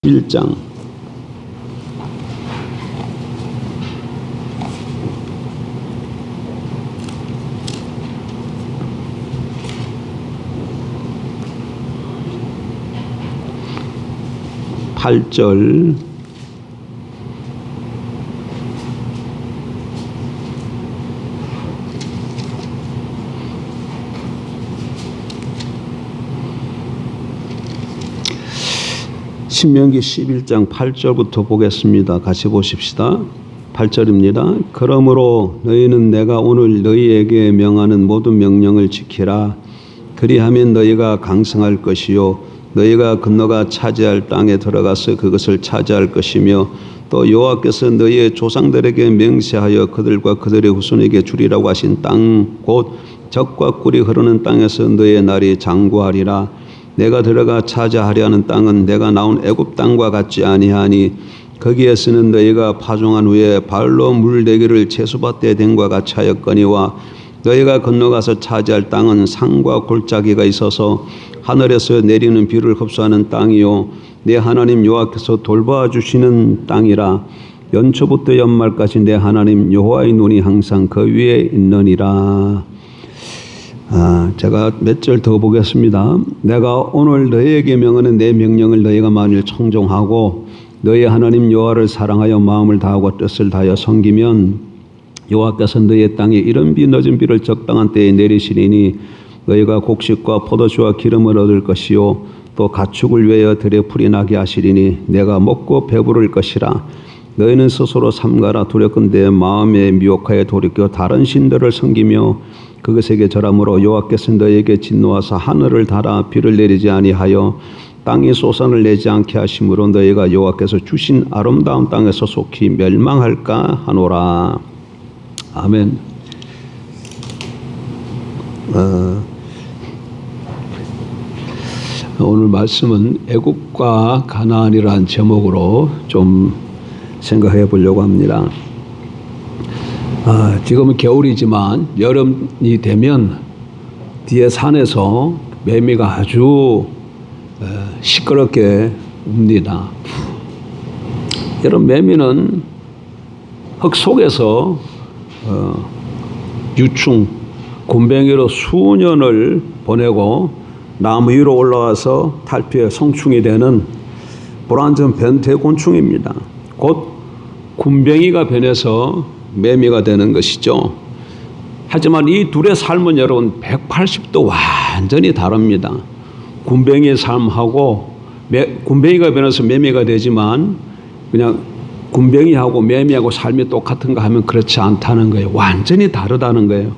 1장 팔절 신명기 11장 8절부터 보겠습니다. 같이 보십시다. 8절입니다. 그러므로 너희는 내가 오늘 너희에게 명하는 모든 명령을 지키라. 그리하면 너희가 강성할 것이요 너희가 건너가 차지할 땅에 들어가서 그것을 차지할 것이며 또 여호와께서 너희의 조상들에게 맹세하여 그들과 그들의 후손에게 주리라고 하신 땅 곧 젖과 꿀이 흐르는 땅에서 너희의 날이 장구하리라. 내가 들어가 차지하려 하는 땅은 내가 나온 애굽 땅과 같지 아니하니 거기에서는 너희가 파종한 후에 발로 물대기를 채소밭에 댄과 같이 하였거니와 너희가 건너가서 차지할 땅은 산과 골짜기가 있어서 하늘에서 내리는 비를 흡수하는 땅이요 내 하나님 여호와께서 돌봐 주시는 땅이라. 연초부터 연말까지 내 하나님 여호와의 눈이 항상 그 위에 있느니라. 제가 몇 절 더 보겠습니다. 내가 오늘 너희에게 명하는 내 명령을 너희가 만일 청종하고 너희 하나님 여호와를 사랑하여 마음을 다하고 뜻을 다하여 섬기면 여호와께서 너희의 땅에 이른 비 늦은 비를 적당한 때에 내리시리니 너희가 곡식과 포도주와 기름을 얻을 것이요 또 가축을 위하여 들에 풀이 나게 하시리니 내가 먹고 배부를 것이라. 너희는 스스로 삼가라. 두렵건대 마음에 미혹하여 돌이켜 다른 신들을 섬기며 그것에게 절함으로 여호와께서 너희에게 진노하사 하늘을 닫아 비를 내리지 아니하여 땅에 소산을 내지 않게 하심으로 너희가 여호와께서 주신 아름다운 땅에서 속히 멸망할까 하노라. 아멘. 오늘 말씀은 애굽과 가나안이라는 제목으로 좀 생각해 보려고 합니다. 지금은 겨울이지만 여름이 되면 뒤에 산에서 매미가 아주 시끄럽게 웁니다. 여러분, 매미는 흙 속에서 유충, 굼벵이로 수년을 보내고 나무 위로 올라와서 탈피해 성충이 되는 불완전 변태곤충입니다. 곧 굼벵이가 변해서 매미가 되는 것이죠. 하지만 이 둘의 삶은 여러분 180도 완전히 다릅니다. 굼벵이의 삶하고 굼벵이가 변해서 매미가 되지만 그냥 굼벵이하고 매미하고 삶이 똑같은가 하면 그렇지 않다는 거예요. 완전히 다르다는 거예요.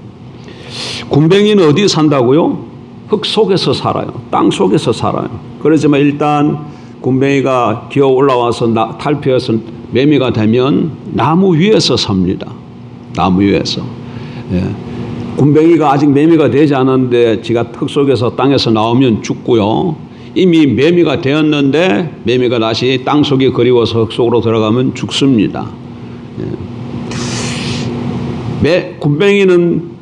굼벵이는 어디 산다고요? 흙 속에서 살아요. 땅 속에서 살아요. 그렇지만 일단 굼벵이가 기어 올라와서 탈피해서 매미가 되면 나무 위에서 삽니다. 나무 위에서. 굼벵이가 아직 매미가 되지 않았는데 지가 흙 속에서 땅에서 나오면 죽고요. 이미 매미가 되었는데 매미가 다시 땅 속이 그리워서 흙 속으로 들어가면 죽습니다. 굼벵이는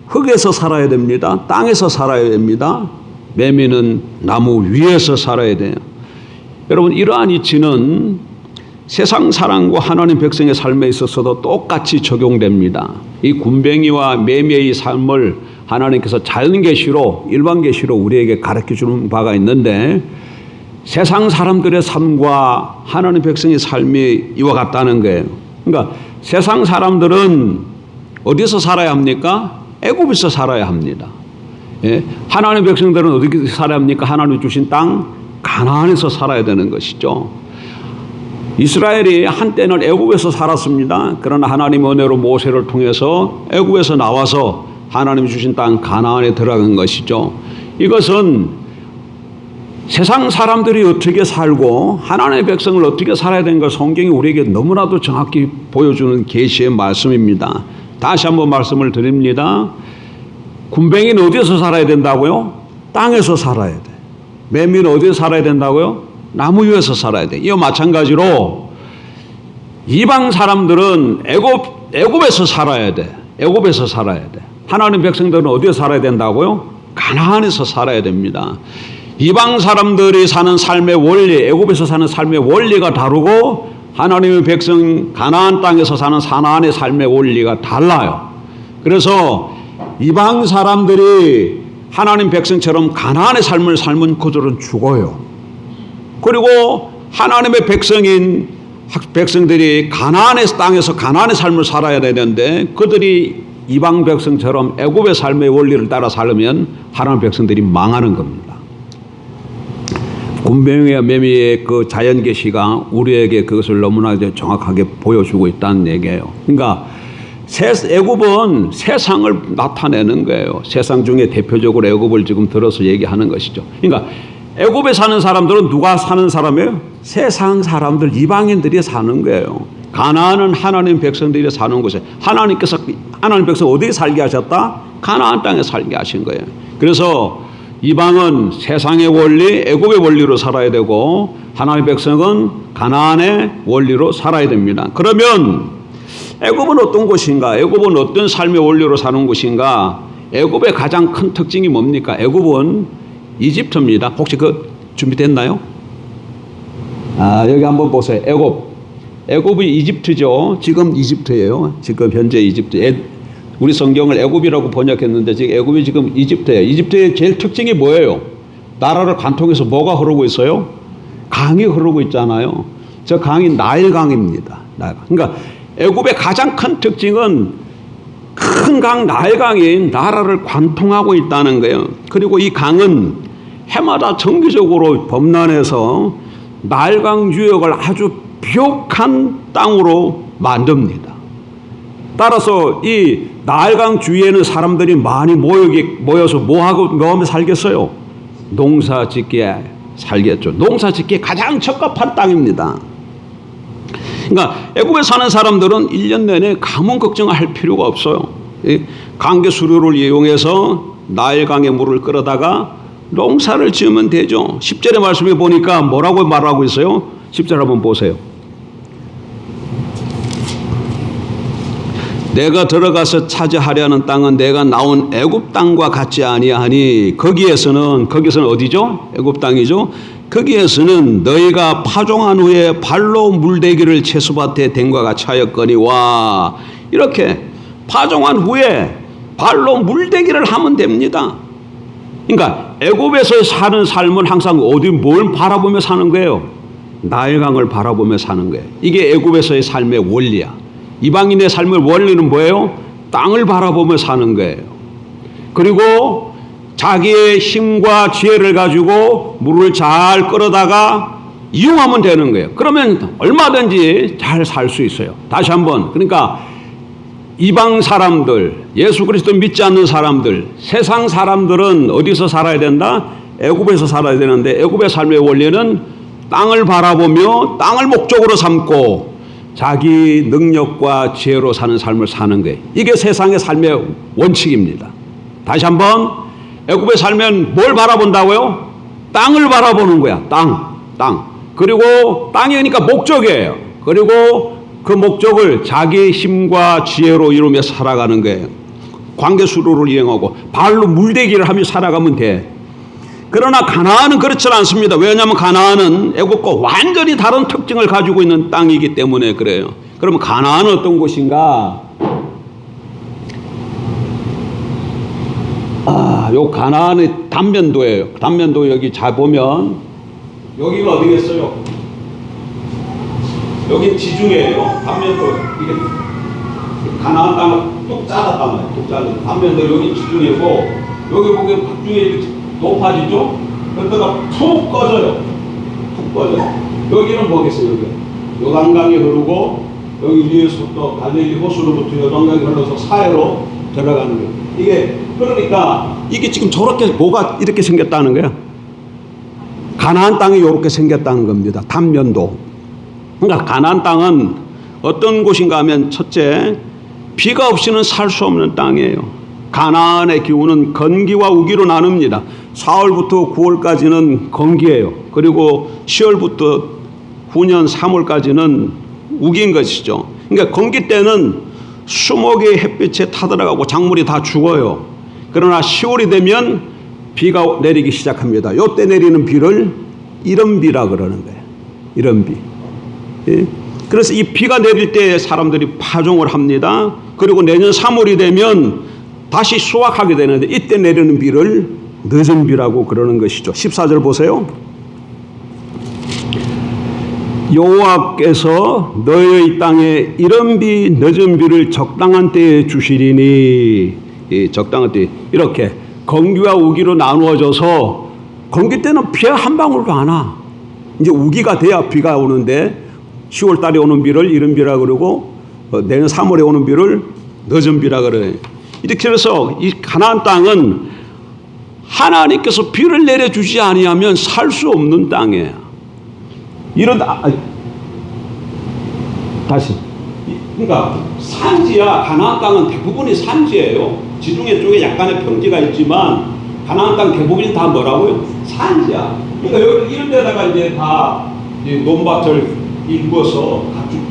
흙에서 살아야 됩니다. 땅에서 살아야 됩니다. 매미는 나무 위에서 살아야 돼요. 여러분, 이러한 이치는 세상 사람과 하나님 백성의 삶에 있어서도 똑같이 적용됩니다. 이 굼벵이와 매미의 삶을 하나님께서 자연 계시로, 일반 계시로 우리에게 가르쳐 주는 바가 있는데 세상 사람들의 삶과 하나님 백성의 삶이 이와 같다는 거예요. 그러니까 세상 사람들은 어디서 살아야 합니까? 애굽에서 살아야 합니다. 하나님 백성들은 어디서 살아야 합니까? 하나님 주신 땅 가나안에서 살아야 되는 것이죠. 이스라엘이 한때는 애굽에서 살았습니다. 그러나 하나님의 은혜로 모세를 통해서 애굽에서 나와서 하나님이 주신 땅 가나안에 들어간 것이죠. 이것은 세상 사람들이 어떻게 살고 하나님의 백성을 어떻게 살아야 되는 걸 성경이 우리에게 너무나도 정확히 보여주는 계시의 말씀입니다. 다시 한번 말씀을 드립니다. 굼벵이는 어디서 살아야 된다고요? 땅에서 살아야 돼. 매미는 어디서 살아야 된다고요? 나무 위에서 살아야 돼. 이와 마찬가지로 이방 사람들은 애굽에서 살아야 돼. 애굽에서 살아야 돼. 하나님 백성들은 어디에 살아야 된다고요? 가나안에서 살아야 됩니다. 이방 사람들이 사는 삶의 원리, 애굽에서 사는 삶의 원리가 다르고 하나님의 백성 가나안 땅에서 사는 가나안의 삶의 원리가 달라요. 그래서 이방 사람들이 하나님 백성처럼 가나안의 삶을 살면 그들은 죽어요. 그리고 하나님의 백성들이 가나안의 땅에서 가나안의 삶을 살아야 되는데 그들이 이방 백성처럼 애굽의 삶의 원리를 따라 살면 하나님 백성들이 망하는 겁니다. 곰뱅이와 매미의 그 자연 계시가 우리에게 그것을 너무나 정확하게 보여주고 있다는 얘기예요. 그러니까 애굽은 세상을 나타내는 거예요. 세상 중에 대표적으로 애굽을 지금 들어서 얘기하는 것이죠. 그러니까 애굽에 사는 사람들은 누가 사는 사람이에요? 세상 사람들, 이방인들이 사는 거예요. 가나안은 하나님 백성들이 사는 곳에 하나님께서 하나님 백성 어디에 살게 하셨다? 가나안 땅에 살게 하신 거예요. 그래서 이방은 세상의 원리, 애굽의 원리로 살아야 되고 하나님의 백성은 가나안의 원리로 살아야 됩니다. 그러면 애굽은 어떤 곳인가? 애굽은 어떤 삶의 원리로 사는 곳인가? 애굽의 가장 큰 특징이 뭡니까? 애굽은 이집트입니다. 혹시 그 준비됐나요? 여기 한번 보세요. 애굽이 이집트죠. 지금 이집트예요. 지금 현재 이집트. 우리 성경을 애굽이라고 번역했는데 지금 애굽이 지금 이집트예요. 이집트의 제일 특징이 뭐예요? 나라를 관통해서 뭐가 흐르고 있어요? 강이 흐르고 있잖아요. 저 강이 나일강입니다. 그러니까 애굽의 가장 큰 특징은 큰 강 나일강이 나라를 관통하고 있다는 거예요. 그리고 이 강은 해마다 정기적으로 범람해서 나일강 유역을 아주 비옥한 땅으로 만듭니다. 따라서 이 나일강 주위에는 사람들이 많이 모여서 뭐하며 살겠어요? 농사 짓기에 살겠죠. 농사 짓기에 가장 적합한 땅입니다. 그러니까 애굽에 사는 사람들은 1년 내내 가뭄 걱정을 할 필요가 없어요. 강계 수로를 이용해서 나일강의 물을 끌어다가 농사를 지으면 되죠. 10절의 말씀에 보니까 뭐라고 말하고 있어요? 10절 한번 보세요. 내가 들어가서 차지하려는 땅은 내가 나온 애굽 땅과 같지 아니하니 거기에서는 어디죠? 애굽 땅이죠. 거기에서는 너희가 파종한 후에 발로 물대기를 채소밭에 댄과 같이 하였거니와 이렇게 파종한 후에 발로 물대기를 하면 됩니다. 그러니까 애굽에서 사는 삶은 항상 뭘 바라보며 사는 거예요? 나일강을 바라보며 사는 거예요. 이게 애굽에서의 삶의 원리야. 이방인의 삶의 원리는 뭐예요? 땅을 바라보며 사는 거예요. 그리고 자기의 힘과 지혜를 가지고 물을 잘 끌어다가 이용하면 되는 거예요. 그러면 얼마든지 잘 살 수 있어요. 다시 한번, 그러니까 이방 사람들, 예수 그리스도 믿지 않는 사람들, 세상 사람들은 어디서 살아야 된다? 애굽에서 살아야 되는데 애굽의 삶의 원리는 땅을 바라보며 땅을 목적으로 삼고 자기 능력과 지혜로 사는 삶을 사는 거예요. 이게 세상의 삶의 원칙입니다. 다시 한번, 애굽에 살면 뭘 바라본다고요? 땅을 바라보는 거야. 땅. 그리고 땅이니까 목적이에요. 그리고 그 목적을 자기 힘과 지혜로 이루며 살아가는 거예요. 관계수로를 이용하고 발로 물대기를 하며 살아가면 돼. 그러나 가나안은 그렇지 않습니다. 왜냐하면 가나안은 애굽과 완전히 다른 특징을 가지고 있는 땅이기 때문에 그래요. 그러면 가나안은 어떤 곳인가? 요 가나안의 단면도예요. 단면도 여기 잘 보면 여기가 어디겠어요? 여기 지중해예요. 단면도 이게 가나안 땅을 뚝 잘랐단 말이에요. 뚝 잘랐어요. 단면도 여기 지중해고 여기 보면 북중해 높아지죠? 그러다가 푹 꺼져요. 여기는 뭐겠어요? 여기 요단강이 흐르고 여기 위에서부터 갈릴리 호수로부터 요단강이 흘러서 사해로 들어가는 거예요. 이게 그러니까 이게 지금 저렇게 뭐가 이렇게 생겼다는 거야. 가나안 땅이 이렇게 생겼다는 겁니다. 단면도. 그러니까 가나안 땅은 어떤 곳인가 하면 첫째, 비가 없이는 살 수 없는 땅이에요. 가나안의 기후는 건기와 우기로 나눕니다. 4월부터 9월까지는 건기예요. 그리고 10월부터 후년 3월까지는 우기인 것이죠. 그러니까 건기 때는 수목의 햇빛에 타들어가고 작물이 다 죽어요. 그러나 10월이 되면 비가 내리기 시작합니다. 요때 내리는 비를 이른비라 그러는 거예요. 이른비. 예? 그래서 이 비가 내릴 때 사람들이 파종을 합니다. 그리고 내년 3월이 되면 다시 수확하게 되는데 이때 내리는 비를 늦은 비라고 그러는 것이죠. 14절 보세요. 여호와께서 너의 땅에 이른 비 늦은 비를 적당한 때에 주시리니, 이 적당한 때 이렇게 건기와 우기로 나누어져서 건기 때는 비 한 방울도 안 와. 이제 우기가 돼야 비가 오는데 10월 달에 오는 비를 이른 비라 그러고 내년 3월에 오는 비를 늦은 비라 그래요. 이렇게 해서 이 가나안 땅은 하나님께서 비를 내려주지 아니하면 살 수 없는 땅이에요. 이런 다시 그러니까 산지야. 가나안 땅은 대부분이 산지예요. 지중해 쪽에 약간의 평지가 있지만 가나안 땅 대부분이 다 뭐라고요? 산지야. 그러니까 여기 이런 데다가 이제 다 논밭을 일궈서 가축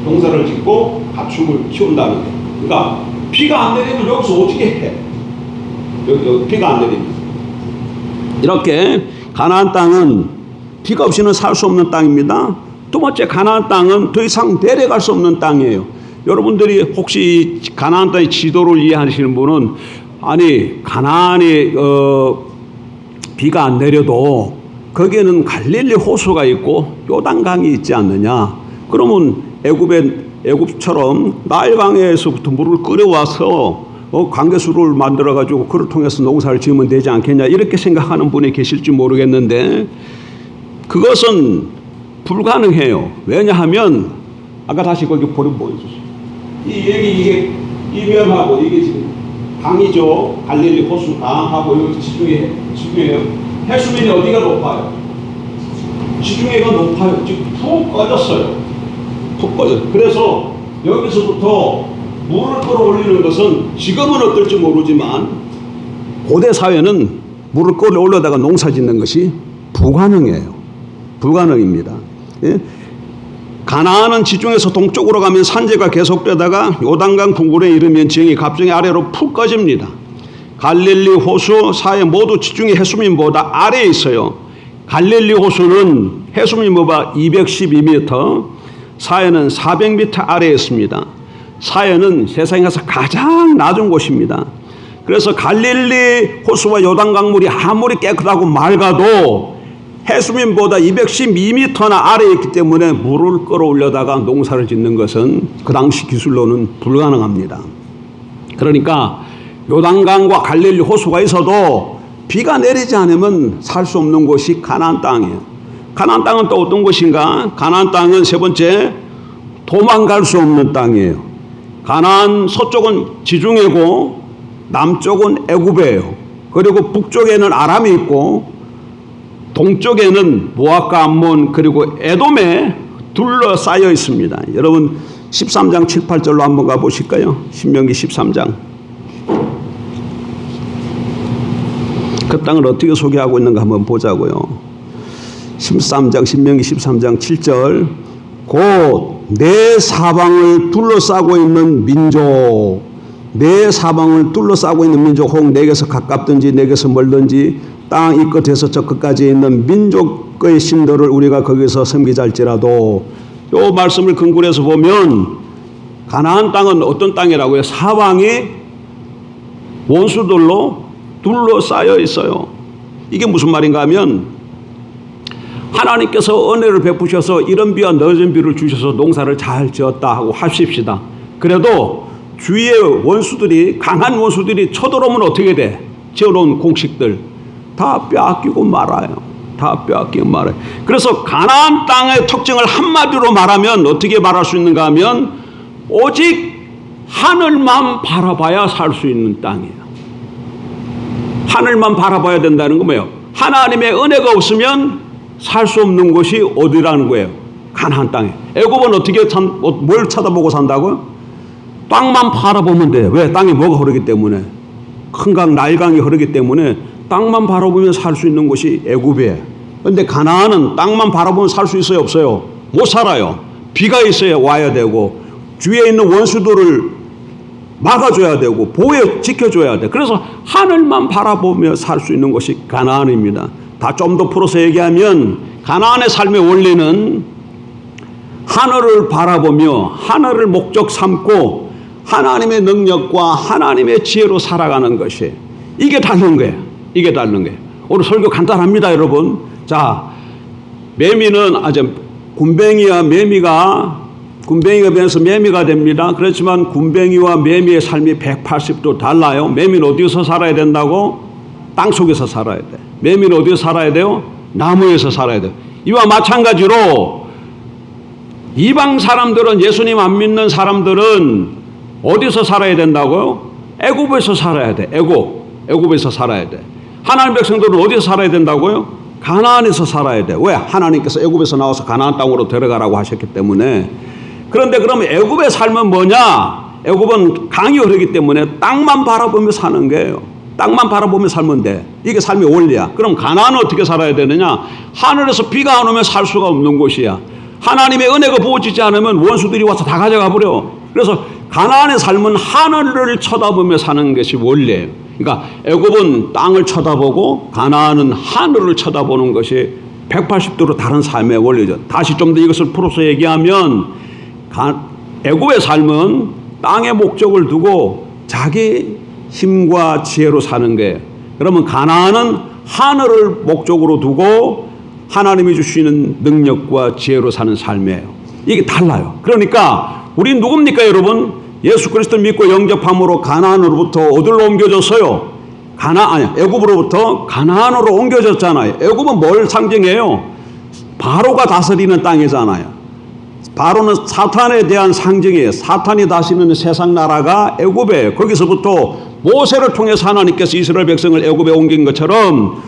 농사를 짓고 가축을 키운다는 거예요. 그러니까 비가 안 내리면 여기서 어떻게 해? 여기 비가 안 내리면 이렇게 가나안 땅은 비가 없이는 살 수 없는 땅입니다. 두 번째, 가나안 땅은 더 이상 내려갈 수 없는 땅이에요. 여러분들이 혹시 가나안 땅의 지도를 이해하시는 분은 아니 가나안에 비가 안 내려도 거기에는 갈릴리 호수가 있고 요단강이 있지 않느냐. 그러면 애굽처럼 나일강에서부터 물을 끓여와서 관계수를 만들어가지고 그를 통해서 농사를 지으면 되지 않겠냐 이렇게 생각하는 분이 계실지 모르겠는데 그것은 불가능해요. 왜냐하면 아까 다시 거기 보여주세요. 이게 이면하고 이게 지금 강이죠. 갈릴리 호수 강하고 여기 지중해요. 해수면이 어디가 높아요? 지중해가 높아요. 지금 푹 꺼졌어요. 푹 꺼졌어요. 그래서 여기서부터 물을 끌어올리는 것은 지금은 어떨지 모르지만 고대 사회는 물을 끌어올려다가 농사 짓는 것이 불가능해요. 불가능입니다. 예? 가나안은 지중해에서 동쪽으로 가면 산지가 계속되다가 요단강 둥굴에 이르면 지형이 갑자기 아래로 푹 꺼집니다. 갈릴리 호수 사해 모두 지중해 해수면보다 아래에 있어요. 갈릴리 호수는 해수면보다 212m, 사해는 400m 아래에 있습니다. 사해는 세상에서 가장 낮은 곳입니다. 그래서 갈릴리 호수와 요단강물이 아무리 깨끗하고 맑아도 해수면보다 212m나 아래에 있기 때문에 물을 끌어올려다가 농사를 짓는 것은 그 당시 기술로는 불가능합니다. 그러니까 요단강과 갈릴리 호수가 있어도 비가 내리지 않으면 살 수 없는 곳이 가나안 땅이에요. 가나안 땅은 또 어떤 곳인가? 가나안 땅은 세 번째, 도망갈 수 없는 땅이에요. 가나안 서쪽은 지중해고 남쪽은 애굽이에요. 그리고 북쪽에는 아람이 있고 동쪽에는 모압과 암몬 그리고 에돔에 둘러싸여 있습니다. 여러분 13장 7, 8절로 한번 가보실까요? 신명기 13장. 그 땅을 어떻게 소개하고 있는가 한번 보자고요. 13장 신명기 13장 7절 곧 내 사방을 둘러싸고 있는 민족, 내 사방을 둘러싸고 있는 민족 혹 내게서 가깝든지 내게서 멀든지 땅 이 끝에서 저 끝까지 있는 민족의 신들을 우리가 거기서 섬기자 할지라도, 이 말씀을 근거해서 보면 가나안 땅은 어떤 땅이라고요? 사방이 원수들로 둘러싸여 있어요. 이게 무슨 말인가 하면 하나님께서 은혜를 베푸셔서 이른 비와 늦은 비를 주셔서 농사를 잘 지었다 하고 하십시다. 그래도 주위의 원수들이, 강한 원수들이 쳐들어오면 어떻게 돼? 지어놓은 곡식들 다 빼앗기고 말아요. 다 빼앗기고 말아요. 그래서 가나안 땅의 특징을 한마디로 말하면 어떻게 말할 수 있는가 하면 오직 하늘만 바라봐야 살 수 있는 땅이에요. 하늘만 바라봐야 된다는 건 뭐예요? 하나님의 은혜가 없으면 살 수 없는 곳이 어디라는 거예요? 가나안 땅에. 애굽은 어떻게 뭘 쳐다보고 산다고요? 땅만 바라보면 돼. 왜? 땅에 뭐가 흐르기 때문에. 큰 강 나일강이 흐르기 때문에 땅만 바라보면 살 수 있는 곳이 애굽이에요. 그런데 가나안은 땅만 바라보면 살 수 있어요? 없어요? 못 살아요. 비가 있어야 와야 되고 주위에 있는 원수들을 막아줘야 되고 보호 지켜줘야 돼. 그래서 하늘만 바라보며 살 수 있는 것이 가나안입니다. 다 좀 더 풀어서 얘기하면 가나안의 삶의 원리는 하늘을 바라보며 하늘을 목적 삼고 하나님의 능력과 하나님의 지혜로 살아가는 것이 이게 다른 거예요. 이게 다른 거예요. 오늘 설교 간단합니다, 여러분. 자, 매미는 군뱅이와 군뱅이가 변해서 매미가 됩니다. 그렇지만 군뱅이와 매미의 삶이 180도 달라요. 매미는 어디서 살아야 된다고? 땅 속에서 살아야 돼. 매미는 어디서 살아야 돼요? 나무에서 살아야 돼요. 이와 마찬가지로 이방 사람들은, 예수님 안 믿는 사람들은 어디서 살아야 된다고요? 애굽에서 살아야 돼. 애굽에서 살아야 돼. 하나님 백성들은 어디서 살아야 된다고요? 가나안에서 살아야 돼. 왜? 하나님께서 애굽에서 나와서 가나안 땅으로 데려가라고 하셨기 때문에. 그런데 그럼 애굽의 삶은 뭐냐? 애굽은 강이 흐르기 때문에 땅만 바라보며 사는 거예요. 땅만 바라보며 살면 돼. 이게 삶의 원리야. 그럼 가나안은 어떻게 살아야 되느냐? 하늘에서 비가 안 오면 살 수가 없는 곳이야. 하나님의 은혜가 부어지지 않으면 원수들이 와서 다 가져가 버려. 그래서 가나안의 삶은 하늘을 쳐다보며 사는 것이 원리예요. 그러니까 애굽은 땅을 쳐다보고 가나안은 하늘을 쳐다보는 것이 180도로 다른 삶의 원리죠. 다시 좀 더 이것을 풀어서 얘기하면 애굽의 삶은 땅의 목적을 두고 자기 힘과 지혜로 사는 거예요. 그러면 가나안은 하늘을 목적으로 두고 하나님이 주시는 능력과 지혜로 사는 삶이에요. 이게 달라요. 그러니까 우린 누굽니까, 여러분? 예수 그리스도 믿고 영접함으로 가나안으로부터 어디로 옮겨졌어요? 애굽으로부터 가나안으로 옮겨졌잖아요. 애굽은 뭘 상징해요? 바로가 다스리는 땅이잖아요. 바로는 사탄에 대한 상징이에요. 사탄이 다스리는 세상 나라가 애굽이에요. 거기서부터 모세를 통해서 하나님께서 이스라엘 백성을 애굽에 옮긴 것처럼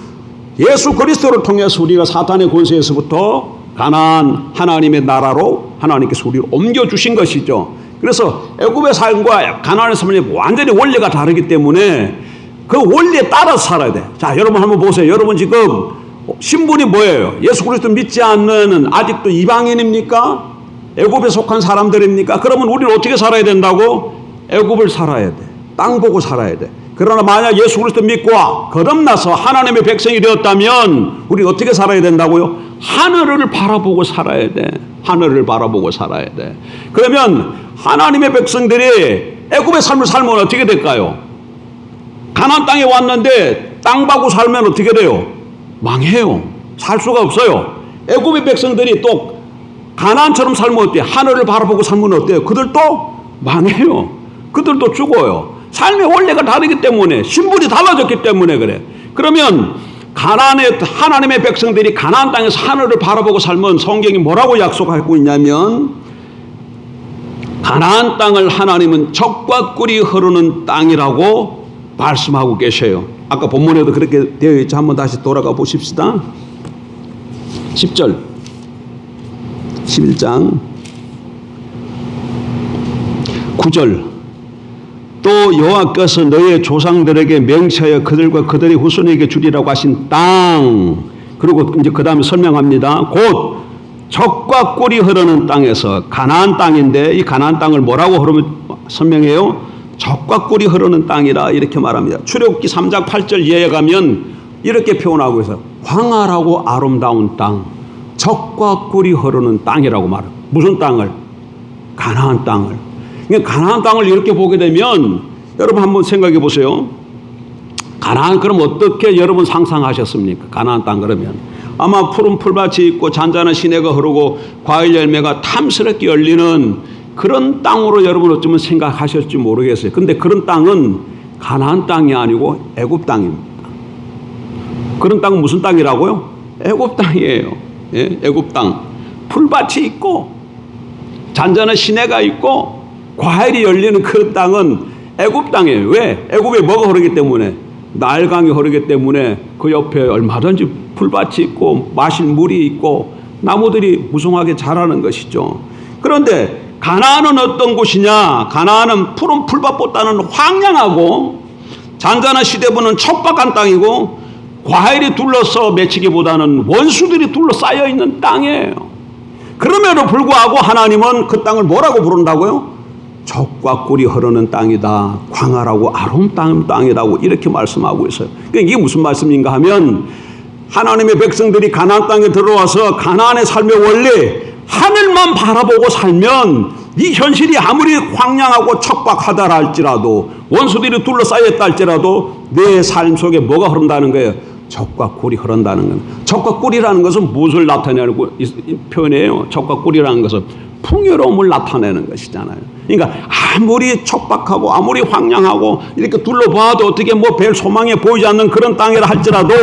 예수 그리스도를 통해서 우리가 사탄의 권세에서부터 가나안 하나님의 나라로 하나님께서 우리를 옮겨주신 것이죠. 그래서 애굽의 삶과 가나안의 삶이 완전히 원리가 다르기 때문에 그 원리에 따라서 살아야 돼. 자, 여러분 한번 보세요. 여러분 지금 신분이 뭐예요? 예수 그리스도 믿지 않는 아직도 이방인입니까? 애굽에 속한 사람들입니까? 그러면 우리는 어떻게 살아야 된다고? 애굽을 살아야 돼. 땅 보고 살아야 돼. 그러나 만약 예수 그리스도 믿고 거듭나서 하나님의 백성이 되었다면 우리 어떻게 살아야 된다고요? 하늘을 바라보고 살아야 돼. 하늘을 바라보고 살아야 돼. 그러면 하나님의 백성들이 애굽의 삶을 살면 어떻게 될까요? 가나안 땅에 왔는데 땅 보고 살면 어떻게 돼요? 망해요. 살 수가 없어요. 애굽의 백성들이 또 가나안처럼 살면 어때요? 하늘을 바라보고 살면 어때요? 그들도 망해요. 그들도 죽어요. 삶의 원리가 다르기 때문에, 신분이 달라졌기 때문에 그래. 그러면 가나안의 하나님의 백성들이 가나안 땅에서 하늘을 바라보고 살면 성경이 뭐라고 약속하고 있냐면 가나안 땅을 하나님은 젖과 꿀이 흐르는 땅이라고 말씀하고 계셔요. 아까 본문에도 그렇게 되어 있죠. 한번 다시 돌아가 보십시다. 10절 11장 9절 또 여호와께서 너희의 조상들에게 맹세하여 그들과 그들의 후손에게 주리라고 하신 땅. 그리고 이제 그 다음에 설명합니다. 곧 젖과 꿀이 흐르는 땅에서, 가나안 땅인데 이 가나안 땅을 뭐라고 설명해요? 젖과 꿀이 흐르는 땅이라 이렇게 말합니다. 출애굽기 3장 8절 이하에 가면 이렇게 표현하고 있어요. 광활하고 아름다운 땅, 젖과 꿀이 흐르는 땅이라고 말해요. 무슨 땅을? 가나안 땅을. 가나안 땅을 이렇게 보게 되면 여러분 한번 생각해 보세요. 가나안 그럼 어떻게 여러분 상상하셨습니까? 가나안 땅 그러면 아마 푸른 풀밭이 있고 잔잔한 시내가 흐르고 과일 열매가 탐스럽게 열리는 그런 땅으로 여러분 어쩌면 생각하실지 모르겠어요. 근데 그런 땅은 가나안 땅이 아니고 애굽 땅입니다. 그런 땅은 무슨 땅이라고요? 애굽 땅이에요. 예? 애굽 땅. 풀밭이 있고 잔잔한 시내가 있고 과일이 열리는 그 땅은 애굽 땅이에요. 왜? 애굽에 뭐가 흐르기 때문에? 나일강이 흐르기 때문에 그 옆에 얼마든지 풀밭이 있고 마실 물이 있고 나무들이 무성하게 자라는 것이죠. 그런데 가나안은 어떤 곳이냐? 가나안은 푸른 풀밭보다는 황량하고 잔잔한 시대보는 척박한 땅이고 과일이 둘러서 맺히기보다는 원수들이 둘러싸여 있는 땅이에요. 그럼에도 불구하고 하나님은 그 땅을 뭐라고 부른다고요? 젖과 꿀이 흐르는 땅이다. 광활하고 아름다운 땅이라고 이렇게 말씀하고 있어요. 그러니까 이게 무슨 말씀인가 하면 하나님의 백성들이 가나안 땅에 들어와서 가나안의 삶의 원리 하늘만 바라보고 살면 이 현실이 아무리 황량하고 척박하다 할지라도 원수들이 둘러싸여 있다 할지라도 내 삶 속에 뭐가 흐른다는 거예요? 젖과 꿀이 흐른다는 거예요. 젖과 꿀이라는 것은 무엇을 나타내는 표현이에요? 젖과 꿀이라는 것은 풍요로움을 나타내는 것이잖아요. 그러니까 아무리 척박하고 아무리 황량하고 이렇게 둘러봐도 어떻게 뭐 별 소망이 보이지 않는 그런 땅이라 할지라도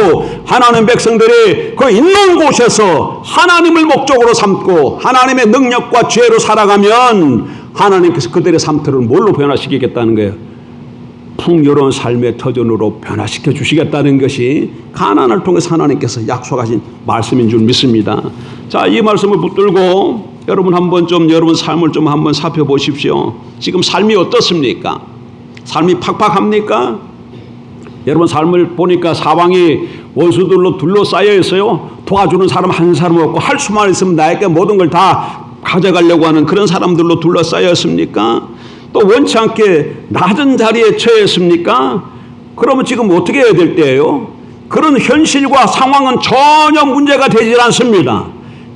하나님 백성들이 그 있는 곳에서 하나님을 목적으로 삼고 하나님의 능력과 지혜로 살아가면 하나님께서 그들의 삶들을 뭘로 변화시키겠다는 거예요? 풍요로운 삶의 터전으로 변화시켜 주시겠다는 것이 가나안을 통해서 하나님께서 약속하신 말씀인 줄 믿습니다. 자, 이 말씀을 붙들고 여러분 한번 좀 여러분 삶을 좀 한번 살펴보십시오. 지금 삶이 어떻습니까? 삶이 팍팍합니까? 여러분 삶을 보니까 사방이 원수들로 둘러싸여 있어요. 도와주는 사람 한 사람 없고 할 수만 있으면 나에게 모든 걸 다 가져가려고 하는 그런 사람들로 둘러싸여 있습니까? 또 원치 않게 낮은 자리에 처해 있습니까? 그러면 지금 어떻게 해야 될 때예요? 그런 현실과 상황은 전혀 문제가 되질 않습니다.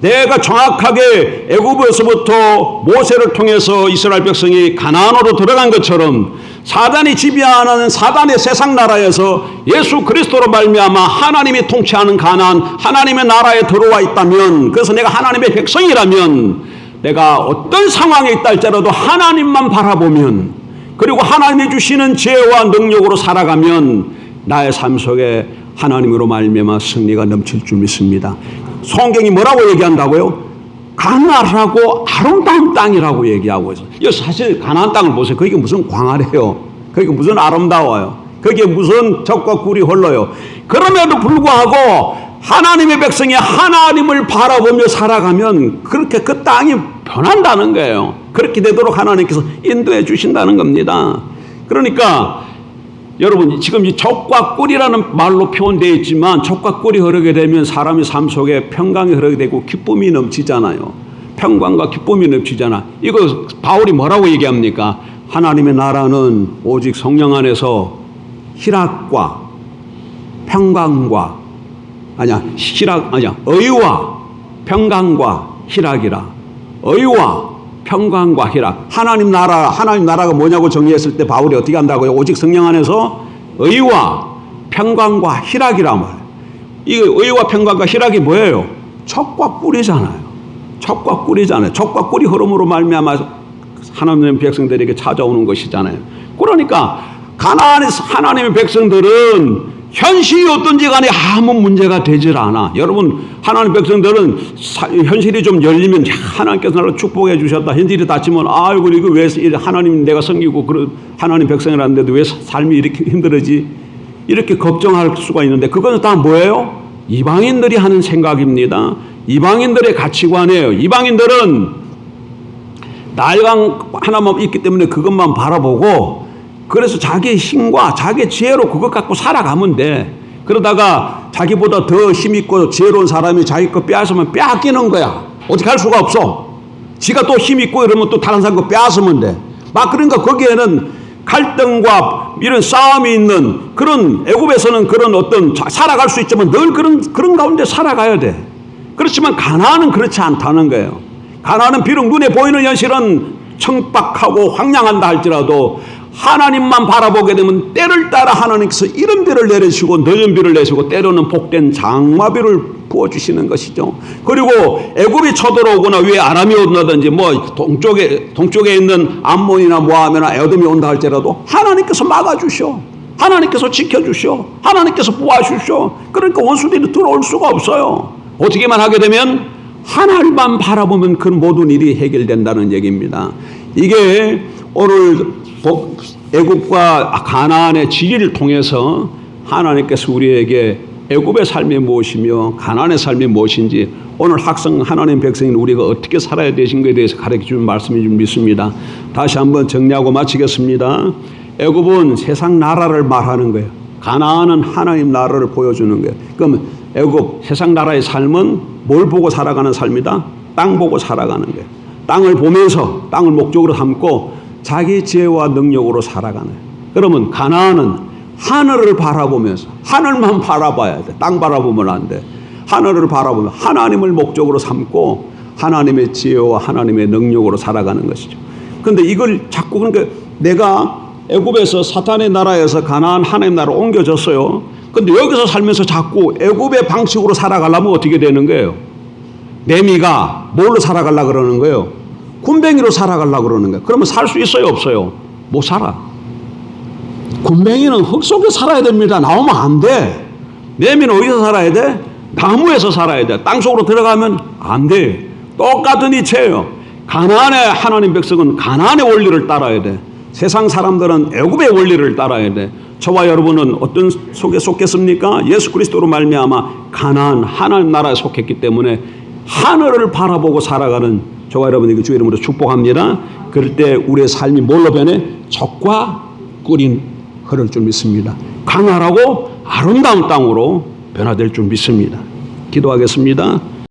내가 정확하게 애굽에서부터 모세를 통해서 이스라엘 백성이 가나안으로 들어간 것처럼 사단이 지배하는 사단의 세상 나라에서 예수 그리스도로 말미암아 하나님이 통치하는 가나안 하나님의 나라에 들어와 있다면, 그래서 내가 하나님의 백성이라면 내가 어떤 상황에 있다 할지라도 하나님만 바라보면, 그리고 하나님이 주시는 지혜와 능력으로 살아가면 나의 삶 속에 하나님으로 말미암아 승리가 넘칠 줄 믿습니다. 성경이 뭐라고 얘기한다고요? 광활하고 아름다운 땅이라고 얘기하고 있어요. 사실 가나안 땅을 보세요. 거기 무슨 광활해요? 거기 무슨 아름다워요? 거기에 무슨 젖과 꿀이 흘러요? 그럼에도 불구하고 하나님의 백성이 하나님을 바라보며 살아가면 그렇게 그 땅이 변한다는 거예요. 그렇게 되도록 하나님께서 인도해 주신다는 겁니다. 그러니까 여러분 지금 이 젖과 꿀이라는 말로 표현되어 있지만 젖과 꿀이 흐르게 되면 사람의 삶 속에 평강이 흐르게 되고 기쁨이 넘치잖아요. 평강과 기쁨이 넘치잖아. 이거 바울이 뭐라고 얘기합니까? 하나님의 나라는 오직 성령 안에서 희락과 평강과 의와 평강과 희락이라. 의와 평강과 희락. 하나님 나라가 뭐냐고 정의했을 때 바울이 어떻게 한다고요? 오직 성령 안에서 의와 평강과 희락이란 말이에요. 이 의와 평강과 희락이 뭐예요? 젖과 꿀이잖아요. 젖과 꿀이잖아요. 젖과 꿀이 흐름으로 말미암아 하나님의 백성들에게 찾아오는 것이잖아요. 그러니까 가나안에서 하나님의 백성들은 현실이 어떤지 간에 아무 문제가 되질 않아. 여러분 하나님 백성들은 현실이 좀 열리면 하나님께서 나를 축복해 주셨다. 현실이 닫히면 아이고 이거 왜 하나님 내가 섬기고 그런 하나님 백성이라는데도 왜 삶이 이렇게 힘들어지? 이렇게 걱정할 수가 있는데 그건 다 뭐예요? 이방인들이 하는 생각입니다. 이방인들의 가치관이에요. 이방인들은 날강 하나만 있기 때문에 그것만 바라보고 그래서 자기의 힘과 자기의 지혜로 그것 갖고 살아가면 돼. 그러다가 자기보다 더 힘있고 지혜로운 사람이 자기 거 빼앗으면 빼앗기는 거야. 어떻게 할 수가 없어. 지가 또 힘있고 이러면 또 다른 사람 거 빼앗으면 돼. 막 그러니까 거기에는 갈등과 이런 싸움이 있는 그런 애굽에서는 그런 어떤 살아갈 수 있지만 늘 그런 가운데 살아가야 돼. 그렇지만 가나안은 그렇지 않다는 거예요. 가나안은 비록 눈에 보이는 현실은 청박하고 황량한다 할지라도 하나님만 바라보게 되면 때를 따라 하나님께서 이른 비를 내리시고 늦은 비를 내시고 때로는 복된 장마비를 부어주시는 것이죠. 그리고 애굽이 쳐들어오거나 위에 아람이 온다든지 뭐 동쪽에 있는 암몬이나 모압이나 에돔이 온다 할지라도 하나님께서 막아주셔. 하나님께서 지켜주셔. 하나님께서 보아주셔. 그러니까 원수들이 들어올 수가 없어요. 어떻게만 하게 되면 하나님만 바라보면 그 모든 일이 해결된다는 얘기입니다. 이게 오늘 애굽과 가나안의 지리를 통해서 하나님께서 우리에게 애굽의 삶이 무엇이며 가나안의 삶이 무엇인지 오늘 학생 하나님 백성인 우리가 어떻게 살아야 되신 것에 대해서 가르쳐주는 말씀인 줄 믿습니다. 다시 한번 정리하고 마치겠습니다. 애굽은 세상 나라를 말하는 거예요. 가나안은 하나님 나라를 보여주는 거예요. 그럼 애굽 세상 나라의 삶은 뭘 보고 살아가는 삶이다? 땅 보고 살아가는 거예요. 땅을 보면서 땅을 목적으로 삼고 자기 지혜와 능력으로 살아가는. 그러면 가나안은 하늘을 바라보면서, 하늘만 바라봐야 돼. 땅 바라보면 안 돼. 하늘을 바라보면 하나님을 목적으로 삼고 하나님의 지혜와 하나님의 능력으로 살아가는 것이죠. 그런데 이걸 자꾸, 그러니까 내가 애굽에서 사탄의 나라에서 가나안 하나님 나라로 옮겨졌어요. 근데 여기서 살면서 자꾸 애굽의 방식으로 살아가려면 어떻게 되는 거예요? 매미가 뭘로 살아가려고 그러는 거예요? 굼벵이로 살아가려고 그러는 거예요. 그러면 살 수 있어요, 없어요? 못 살아. 굼벵이는 흙 속에 살아야 됩니다. 나오면 안 돼. 매미는 어디서 살아야 돼? 나무에서 살아야 돼. 땅 속으로 들어가면 안 돼. 똑같은 이체예요. 가나안의 하나님 백성은 가나안의 원리를 따라야 돼. 세상 사람들은 애굽의 원리를 따라야 돼. 저와 여러분은 어떤 속에 속했습니까? 예수 그리스도로 말미암아 가나안 하나님 나라에 속했기 때문에 하늘을 바라보고 살아가는 저와 여러분에게 주의 이름으로 축복합니다. 그럴 때 우리의 삶이 뭘로 변해? 적과 꿀이 흐를 줄 믿습니다. 강활하고 아름다운 땅으로 변화될 줄 믿습니다. 기도하겠습니다.